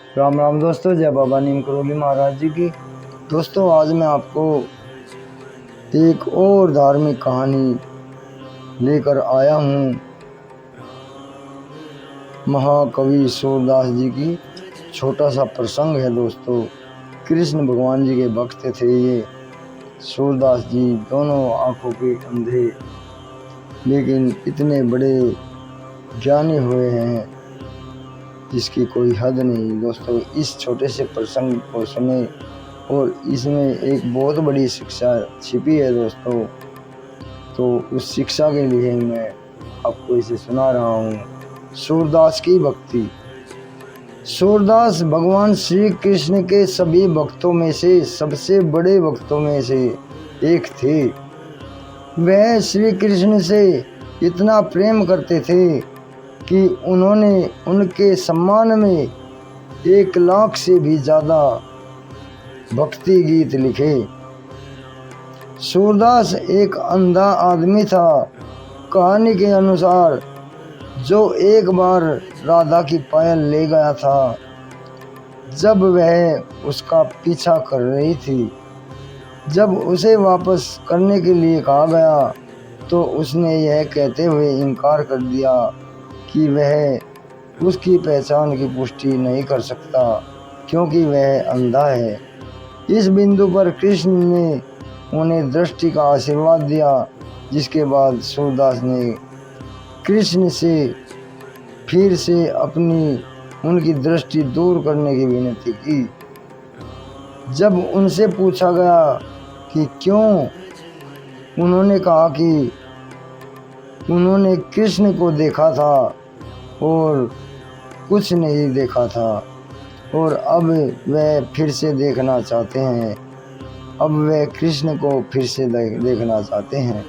राम राम दोस्तों, जय बाबा नीम करोली महाराज जी की। दोस्तों, आज मैं आपको एक और धार्मिक कहानी लेकर आया हूँ। महाकवि सूरदास जी की छोटा सा प्रसंग है दोस्तों। कृष्ण भगवान जी के भक्त थे ये सूरदास जी, दोनों आंखों के अंधे, लेकिन इतने बड़े ज्ञानी हुए हैं जिसकी कोई हद नहीं। दोस्तों, इस छोटे से प्रसंग को सुने और इसमें एक बहुत बड़ी शिक्षा छिपी है दोस्तों। तो उस शिक्षा के लिए मैं आपको इसे सुना रहा हूँ। सूरदास की भक्ति। सूरदास भगवान श्री कृष्ण के सभी भक्तों में से सबसे बड़े भक्तों में से एक थे। वह श्री कृष्ण से इतना प्रेम करते थे कि उन्होंने उनके सम्मान में 1,00,000 से भी ज़्यादा भक्ति गीत लिखे। सूरदास एक अंधा आदमी था, कहानी के अनुसार, जो एक बार राधा की पायल ले गया था। जब वह उसका पीछा कर रही थी, जब उसे वापस करने के लिए कहा गया तो उसने यह कहते हुए इनकार कर दिया कि वह उसकी पहचान की पुष्टि नहीं कर सकता क्योंकि वह अंधा है। इस बिंदु पर कृष्ण ने उन्हें दृष्टि का आशीर्वाद दिया, जिसके बाद सूरदास ने कृष्ण से फिर से उनकी दृष्टि दूर करने की विनती की। जब उनसे पूछा गया कि क्यों, उन्होंने कहा कि उन्होंने कृष्ण को देखा था और कुछ नहीं देखा था और अब वह फिर से देखना चाहते हैं। अब वह कृष्ण को फिर से देखना चाहते हैं।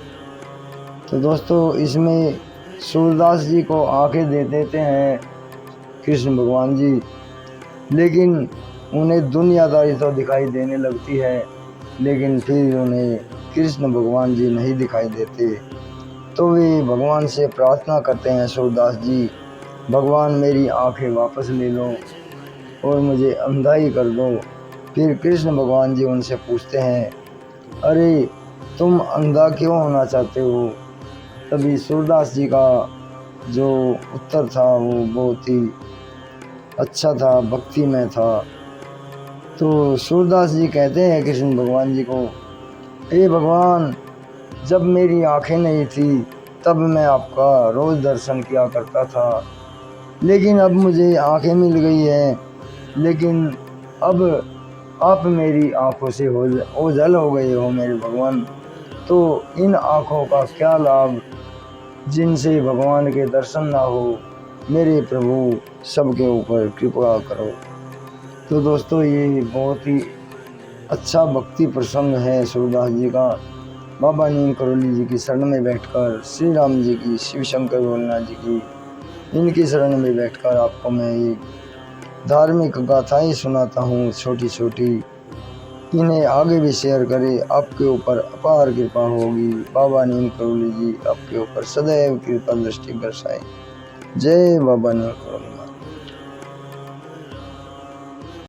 तो दोस्तों, इसमें सूरदास जी को आंखें दे देते हैं कृष्ण भगवान जी, लेकिन उन्हें दुनियादारी तो दिखाई देने लगती है, लेकिन फिर उन्हें कृष्ण भगवान जी नहीं दिखाई देते। तो वे भगवान से प्रार्थना करते हैं, सूरदास जी, भगवान मेरी आंखें वापस ले लो और मुझे अंधा ही कर दो। फिर कृष्ण भगवान जी उनसे पूछते हैं, अरे तुम अंधा क्यों होना चाहते हो? तभी सूरदास जी का जो उत्तर था वो बहुत ही अच्छा था, भक्ति में था। तो सूरदास जी कहते हैं कृष्ण भगवान जी को, हे भगवान, जब मेरी आंखें नहीं थी तब मैं आपका रोज़ दर्शन किया करता था, लेकिन अब मुझे आंखें मिल गई हैं, लेकिन अब आप मेरी आंखों से ओझल हो गए हो मेरे भगवान। तो इन आंखों का क्या लाभ जिनसे भगवान के दर्शन ना हो। मेरे प्रभु, सबके ऊपर कृपा करो। तो दोस्तों, ये बहुत ही अच्छा भक्ति प्रसंग है सूरदास जी का। बाबा नीम करोली जी की शरण में बैठकर, श्री राम जी की, शिव शंकर भोलेनाथ जी की, इनकी शरण में बैठकर आपको मैं एक धार्मिक गाथाएं सुनाता हूँ छोटी छोटी। इन्हें आगे भी शेयर करें, आपके ऊपर अपार कृपा होगी। बाबा नीम करोली जी आपके ऊपर सदैव कृपा दृष्टि बरसाएं। जय बाबा नीम करोली।